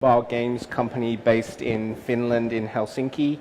mobile games company based in Finland, in Helsinki.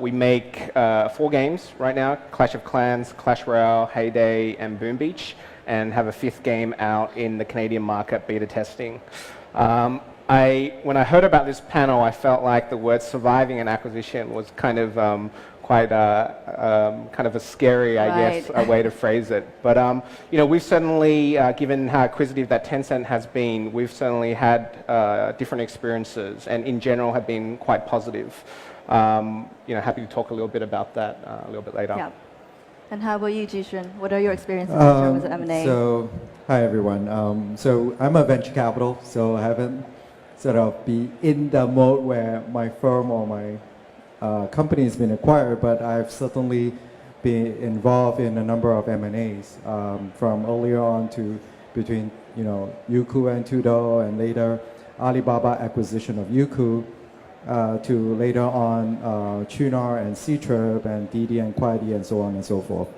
We make 4 games right now: Clash of Clans, Clash Royale, Heyday, and Boom Beach, and have a 5th game out in the Canadian market beta testing. When I heard about this panel, I felt like the word surviving an acquisition was kind of quite kind of a scary, I guess, a way to phrase it. But we've certainly, given how acquisitive that Tencent has been, we've certainly had different experiences, and in general have been quite positive. Happy to talk a little bit about that a little bit later. Yeah. And how about you, Jishun? What are your experiences in terms of M&A? So, hi everyone. So I'm a venture capital, so I haven't sort of be in the mode where my firm or my company has been acquired, but I've certainly been involved in a number of M&As, from earlier on to between Youku and Tudo, and later Alibaba acquisition of Youku, to later on Qunar and Ctrip and Didi and Kuaidi and so on and so forth.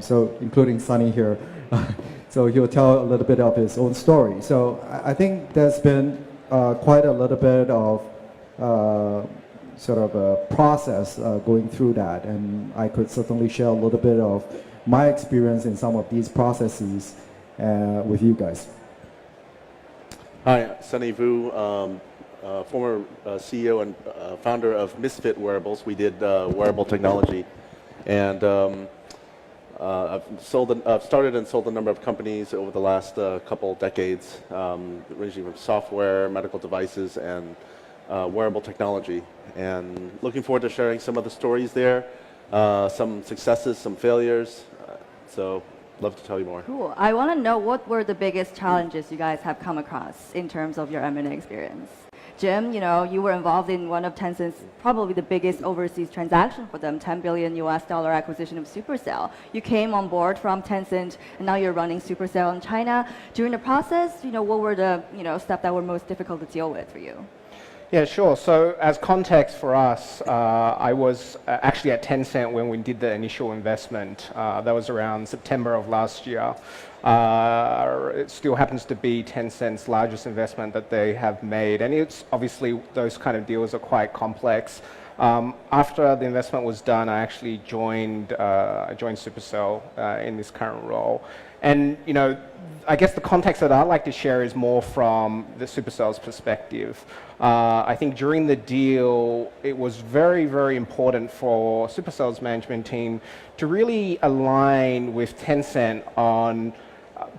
So including Sunny here. So he'll tell a little bit of his own story. So I think there's been quite a little bit of sort of a process going through that, and I could certainly share a little bit of my experience in some of these processes with you guys. Hi, Sunny Vu, former CEO and founder of Misfit Wearables. We did wearable technology, and I've started and sold a number of companies over the last couple decades, ranging from software, medical devices, and wearable technology. And looking forward to sharing some of the stories there, some successes, some failures. So love to tell you more. Cool. I want to know, what were the biggest challenges you guys have come across in terms of your M&A experience? Jim, you were involved in one of Tencent's, probably the biggest overseas transaction for them, $10 billion acquisition of Supercell. You came on board from Tencent, and now you're running Supercell in China. During the process, what were the steps that were most difficult to deal with for you? Yeah, sure. So as context for us, I was actually at Tencent when we did the initial investment. That was around September of last year. It still happens to be Tencent's largest investment that they have made, and it's obviously those kind of deals are quite complex. After the investment was done, I actually joined Supercell in this current role. And I guess the context that I'd like to share is more from the Supercell's perspective. I think during the deal, it was very, very important for Supercell's management team to really align with Tencent on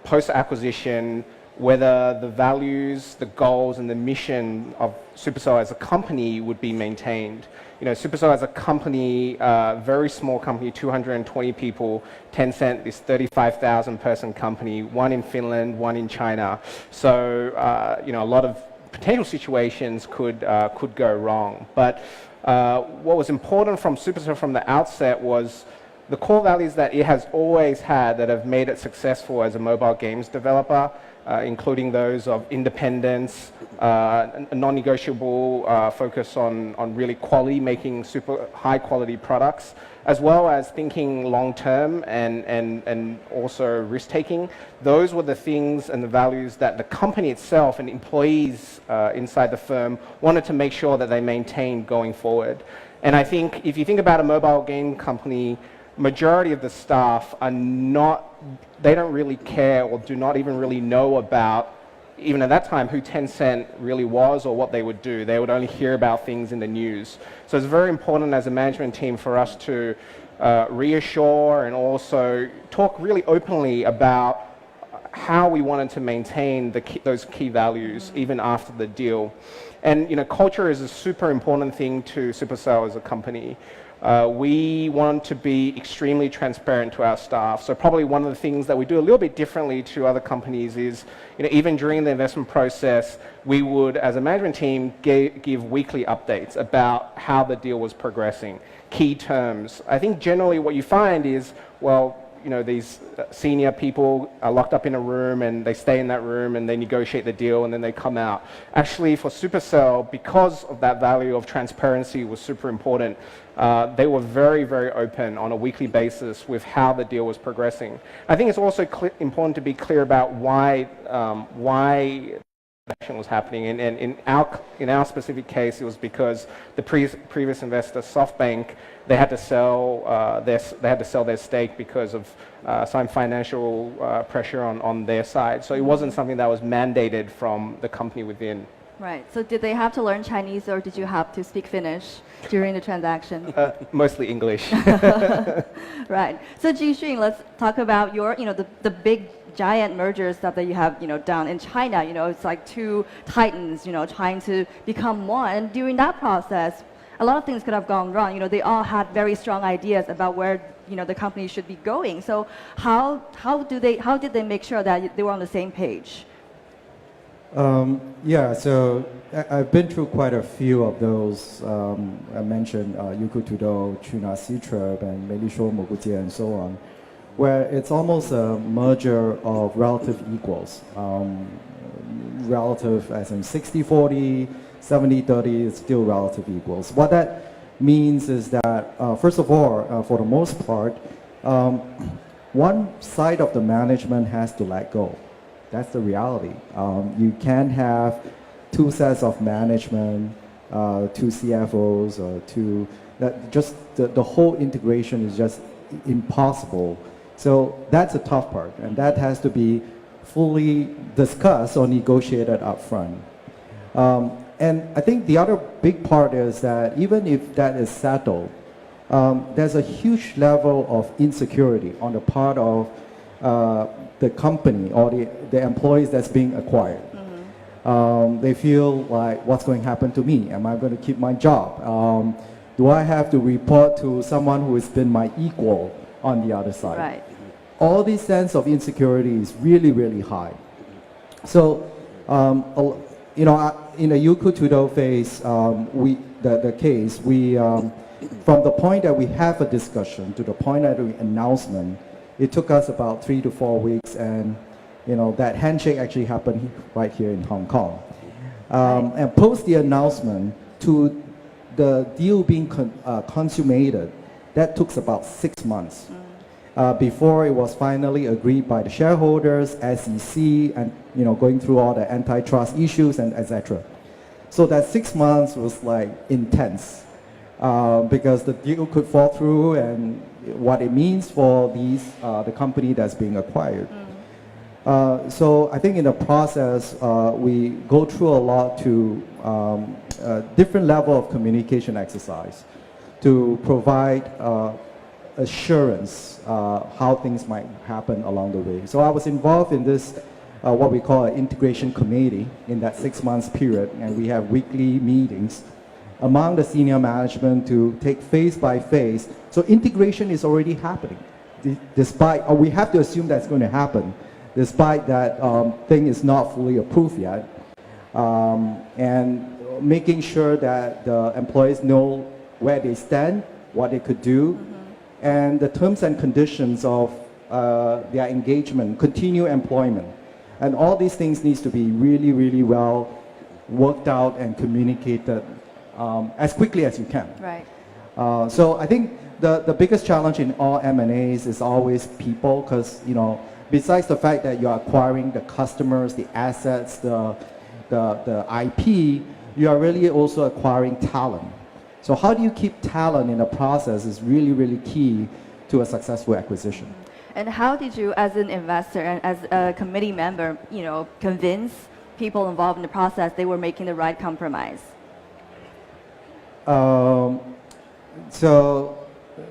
post-acquisition, whether the values, the goals, and the mission of Supercell as a company would be maintained. Supercell as a company, very small company, 220 people. Tencent, this 35,000 person company, one in Finland, one in China. So, a lot of potential situations could go wrong. But what was important from Supercell from the outset was the core values that it has always had that have made it successful as a mobile games developer, including those of independence, a non-negotiable focus on really quality, making super high quality products, as well as thinking long term and also risk taking. Those were the things and the values that the company itself and employees inside the firm wanted to make sure that they maintained going forward. And I think if you think about a mobile game company, majority of the staff are they don't really care or do not even really know about, even at that time, who Tencent really was or what they would do. They would only hear about things in the news. So it's very important as a management team for us to reassure and also talk really openly about how we wanted to maintain those key values even after the deal. And culture is a super important thing to Supercell as a company. We want to be extremely transparent to our staff. So probably one of the things that we do a little bit differently to other companies is, even during the investment process, we would, as a management team, give weekly updates about how the deal was progressing, key terms. I think generally what you find is, these senior people are locked up in a room and they stay in that room and they negotiate the deal and then they come out. Actually, for Supercell, because of that value of transparency was super important, they were very, very open on a weekly basis with how the deal was progressing. I think it's also important to be clear about why transaction was happening. And in our specific case, it was because the previous investor, SoftBank, they had to sell their stake because of some financial pressure on their side. So it wasn't something that was mandated from the company within. Right. So did they have to learn Chinese, or did you have to speak Finnish during the transaction? Mostly English. Right. So Jixun, let's talk about your, the big giant merger stuff that you have, done in China. It's like two titans, trying to become one. And during that process, a lot of things could have gone wrong. They all had very strong ideas about where, the company should be going. So how did they make sure that they were on the same page? Yeah, so I've been through quite a few of those. I mentioned Youku Tudor, Chuna Ctrip, and Melisho Mogutia, and so on, where it's almost a merger of relative equals. Relative as in 60-40, 70-30 is still relative equals. What that means is that, first of all, for the most part, one side of the management has to let go. That's the reality. You can't have two sets of management, two CFOs, or two. Just the whole integration is just impossible. So that's a tough part, and that has to be fully discussed or negotiated up front. And I think the other big part is that even if that is settled, there's a huge level of insecurity on the part of the company or the employees that's being acquired. They feel like, what's going to happen to me? Am I going to keep my job? Do I have to report to someone who has been my equal on the other side? Right. All this sense of insecurity is really, really high. So, in the Youku Tudor phase, the case, from the point that we have a discussion to the point of the announcement, it took us about 3 to 4 weeks, and that handshake actually happened right here in Hong Kong. And post the announcement to the deal being consummated, that took about 6 months before it was finally agreed by the shareholders, SEC, and going through all the antitrust issues and etc. So that 6 months was like intense because the deal could fall through and what it means for the company that's being acquired. So I think in the process, we go through a lot to different level of communication exercise to provide assurance how things might happen along the way. So I was involved in this, what we call an integration committee in that 6 months period, and we have weekly meetings among the senior management to take phase by phase. So integration is already happening, despite, or we have to assume that's going to happen, despite that thing is not fully approved yet. And making sure that the employees know where they stand, what they could do, and the terms and conditions of their engagement, continue employment. And all these things needs to be really, really well worked out and communicated as quickly as you can. Right. So I think the biggest challenge in all M&As is always people, because besides the fact that you're acquiring the customers, the assets, the IP, you are really also acquiring talent. So how do you keep talent in the process is really, really key to a successful acquisition. And how did you, as an investor and as a committee member, convince people involved in the process they were making the right compromise? So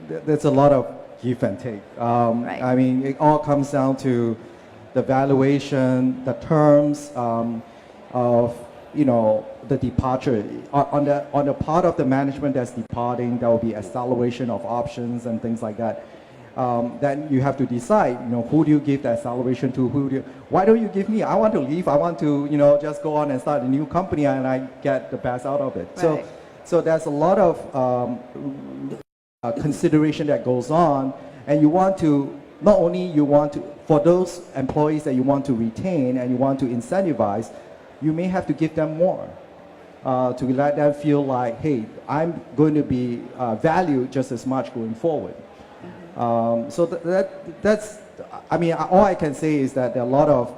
there's a lot of give and take. Right. I mean, it all comes down to the valuation, the terms of the departure. On the part of the management that's departing, there will be acceleration of options and things like that. Then you have to decide, who do you give the acceleration to? Why don't you give me? I want to leave. I want to, just go on and start a new company, and I get the best out of it. Right. So there's a lot of consideration that goes on, and you want to not only for those employees that you want to retain and you want to incentivize, you may have to give them more to let them feel like, hey, I'm going to be valued just as much going forward. So that's, I mean, all I can say is that there are a lot of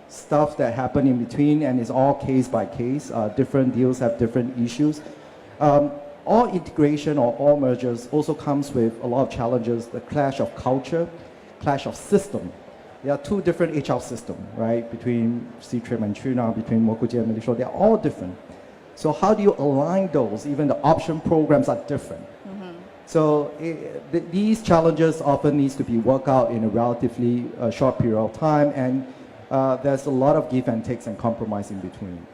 stuff that happen in between, and it's all case by case. Different deals have different issues. All integration or all mergers also comes with a lot of challenges, the clash of culture, clash of system. There are two different HR systems, right, between Ctrip and Trina, between Mokuje and Malaysia. They're all different. So how do you align those? Even the option programs are different. So these challenges often needs to be worked out in a relatively short period of time, and there's a lot of give and takes and compromise in between.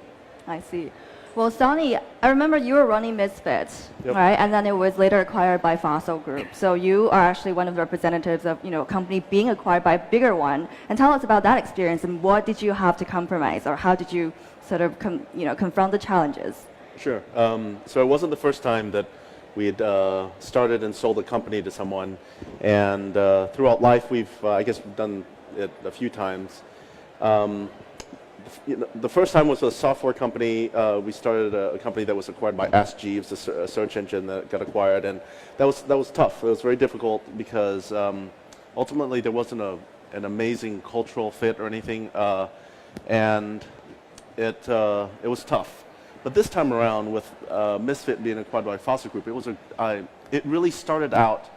I see. Well, Sonny, I remember you were running Misfit, Yep. right? And then it was later acquired by Fossil Group. So you are actually one of the representatives of, a company being acquired by a bigger one. And tell us about that experience and what did you have to compromise, or how did you sort of, confront the challenges? Sure. So it wasn't the first time that we had started and sold a company to someone, and throughout life we've, I guess, we've done it a few times. The first time was a software company. We started a company that was acquired by Ask Jeeves, a search engine that got acquired, and that was tough. It was very difficult because ultimately there wasn't an amazing cultural fit or anything, and it was tough. But this time around, with Misfit being acquired by Fossil Group, it really started out.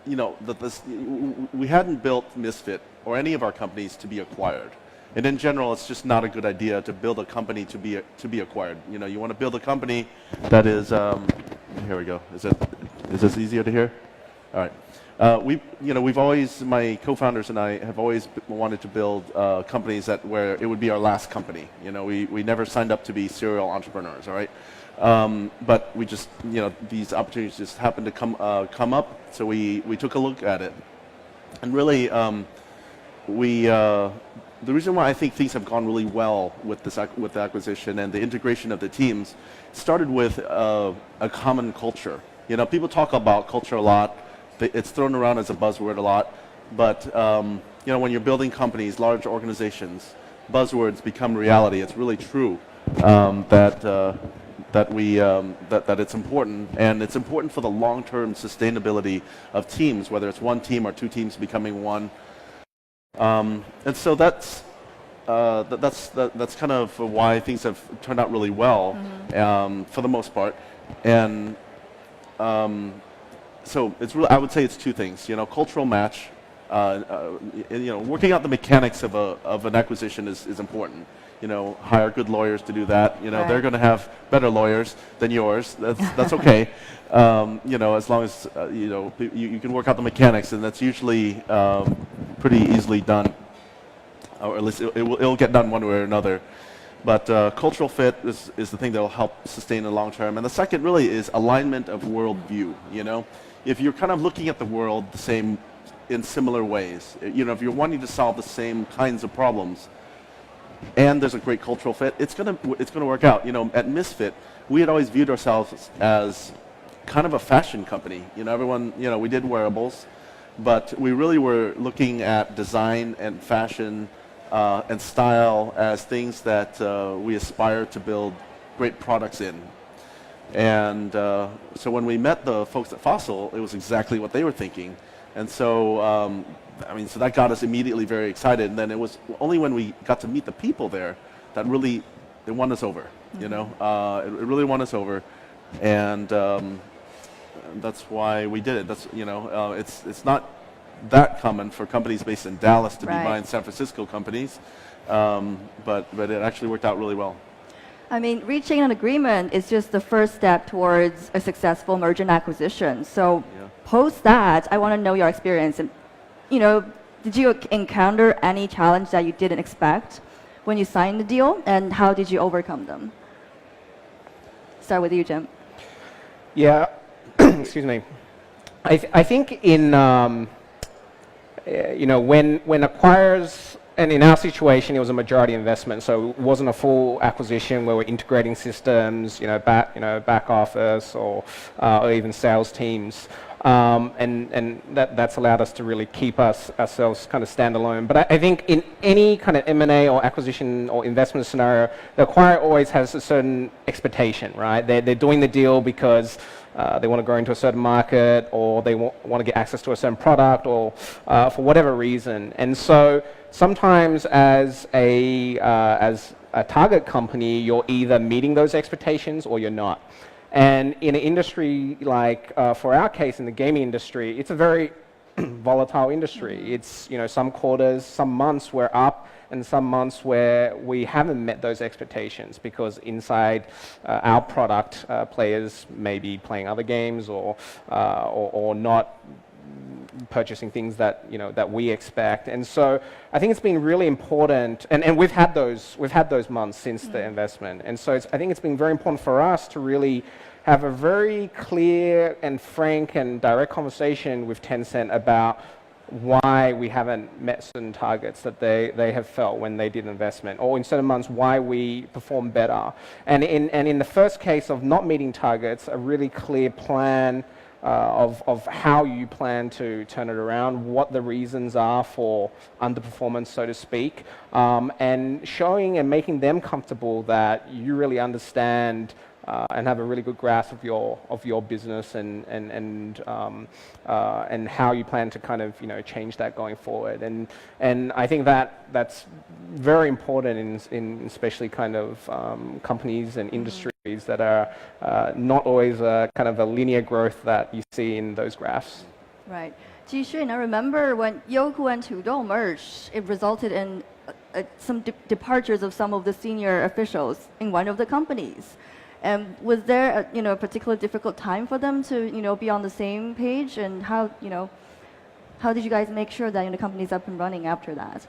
We hadn't built Misfit or any of our companies to be acquired. And in general, it's just not a good idea to build a company to be acquired. You want to build a company that is. Here we go. Is this easier to hear? All right. We've always, my co-founders and I have always wanted to build companies where it would be our last company. We never signed up to be serial entrepreneurs. All right. But we just, these opportunities just happened to come up, so we took a look at it, and really, the reason why I think things have gone really well with the acquisition and the integration of the teams started with a common culture. People talk about culture a lot. It's thrown around as a buzzword a lot, but when you're building companies, large organizations, buzzwords become reality. It's really true that it's important, and it's important for the long-term sustainability of teams, whether it's one team or two teams becoming one. And so that's kind of why things have turned out really well, for the most part. And so it's really, I would say it's two things. Cultural match. Working out the mechanics of an acquisition is important. Hire good lawyers to do that. Right. They're going to have better lawyers than yours. That's okay. As long as you can work out the mechanics, and that's usually pretty easily done, or at least it'll get done one way or another. But cultural fit is the thing that will help sustain the long term. And the second really is alignment of worldview. If you're kind of looking at the world the same in similar ways, if you're wanting to solve the same kinds of problems, and there's a great cultural fit, it's gonna work out. At Misfit, we had always viewed ourselves as kind of a fashion company. Everyone, we did wearables, but we really were looking at design and fashion and style as things that we aspire to build great products in. And so when we met the folks at Fossil, it was exactly what they were thinking. And so, so that got us immediately very excited. And then it was only when we got to meet the people there that really, it won us over. It really won us over. And that's why we did it. That's, it's not that common for companies based in Dallas to be buying San Francisco companies, but it actually worked out really well. Reaching an agreement is just the first step towards a successful merger and acquisition. So post that, I want to know your experience. And, did you encounter any challenge that you didn't expect when you signed the deal, and how did you overcome them? Start with you, Jim. Yeah, excuse me. I think in when acquirers, and in our situation it was a majority investment, so it wasn't a full acquisition where we're integrating systems, back office or even sales teams. and that's allowed us to really keep ourselves kind of standalone. But I think in any kind of M&A or acquisition or investment scenario, the acquirer always has a certain expectation, right? They're doing the deal because they want to grow into a certain market, or they want to get access to a certain product, or for whatever reason. And so sometimes as a target company, you're either meeting those expectations or you're not. And in an industry like, for our case, in the gaming industry, it's a very volatile industry. It's, some quarters, some months we're up, and some months where we haven't met those expectations because inside our product, players may be playing other games or not purchasing things that that we expect. And so I think it's been really important, and we've had those months since the investment. And so I think it's been very important for us to really have a very clear and frank and direct conversation with Tencent about why we haven't met certain targets that they have felt when they did investment, or in certain months why we perform better. And in the first case of not meeting targets, a really clear plan of how you plan to turn it around, what the reasons are for underperformance, so to speak, and showing and making them comfortable that you really understand and have a really good grasp of your business and how you plan to kind of change that going forward. And I think that's very important in especially kind of companies and industries that are not always kind of a linear growth that you see in those graphs. Right. Jixun, I remember when Youku and Tudong merged, it resulted in some departures of some of the senior officials in one of the companies. Was there a particular difficult time for them to be on the same page, and how did you guys make sure that the company's up and running after that?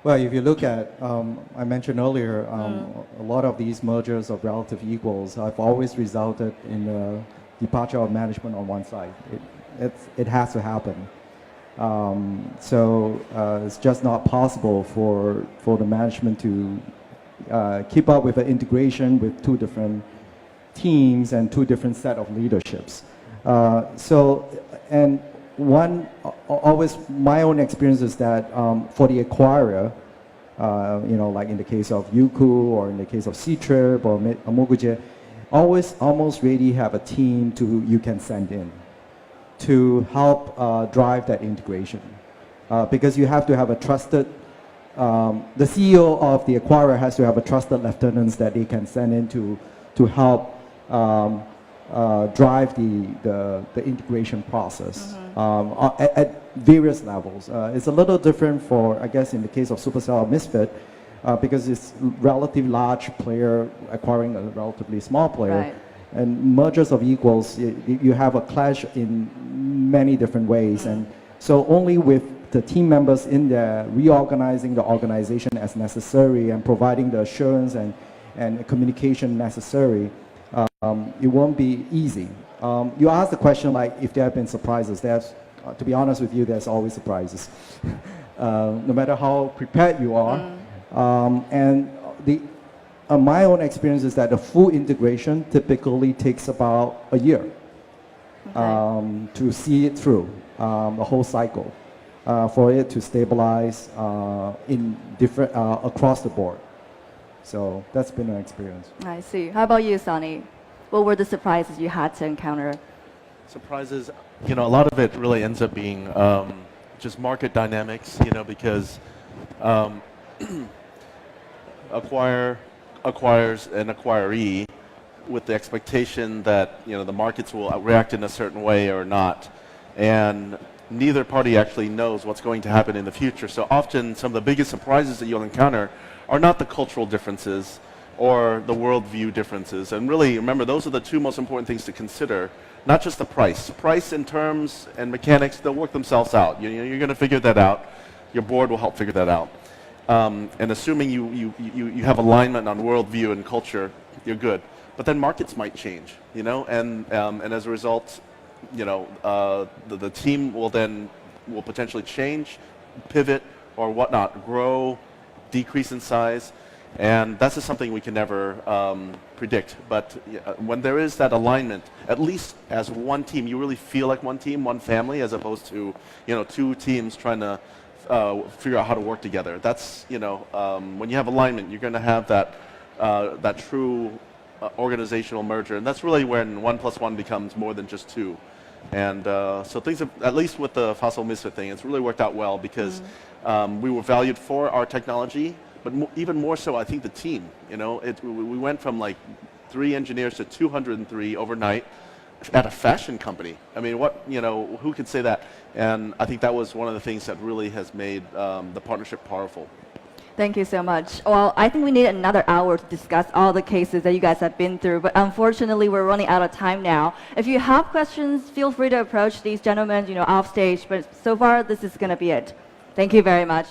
Well, if you look at, I mentioned earlier, a lot of these mergers of relative equals have always resulted in the departure of management on one side. It has to happen. So it's just not possible for the management to keep up with the integration with two different teams and two different set of leaderships. Always my own experience is that for the acquirer, like in the case of Youku or in the case of C-Trip or Moguje, always almost really have a team you can send in to help drive that integration, because you have to have a trusted. The CEO of the acquirer has to have a trusted lieutenants that they can send in to help drive the integration process at various levels. It's a little different for, I guess, in the case of Supercell or Misfit, because it's relatively large player acquiring a relatively small player. Right. And mergers of equals, you have a clash in many different ways. And so only with the team members in there reorganizing the organization as necessary and providing the assurance and communication necessary, it won't be easy. You asked the question like if there have been surprises. To be honest with you, there's always surprises, no matter how prepared you are. And my own experience is that the full integration typically takes about a year to see it through the whole cycle, for it to stabilize in different across the board. So that's been an experience. I see. How about you, Sonny? What were the surprises you had to encounter? Surprises, a lot of it really ends up being just market dynamics, because acquires an acquiree with the expectation that the markets will react in a certain way or not, and neither party actually knows what's going to happen in the future. So often some of the biggest surprises that you'll encounter are not the cultural differences or the worldview differences. And really, remember, those are the two most important things to consider, not just the price. Price and terms and mechanics, they'll work themselves out. You're going to figure that out. Your board will help figure that out. And assuming you have alignment on worldview and culture, you're good. But then markets might change, and as a result, the team will potentially change, pivot, or whatnot, grow, decrease in size. And that's just something we can never predict. But when there is that alignment, at least as one team, you really feel like one team, one family, as opposed to two teams trying to figure out how to work together. That's when you have alignment, you're going to have that true organizational merger, and that's really when 1 + 1 becomes more than just 2. And so things have, at least with the Fossil Misfit thing, it's really worked out well because we were valued for our technology, but even more so, I think the team. We went from like 3 engineers to 203 overnight at a fashion company. I mean, who could say that? And I think that was one of the things that really has made the partnership powerful. Thank you so much. Well, I think we need another hour to discuss all the cases that you guys have been through, but unfortunately, we're running out of time now. If you have questions, feel free to approach these gentlemen, off stage, but so far, this is going to be it. Thank you very much.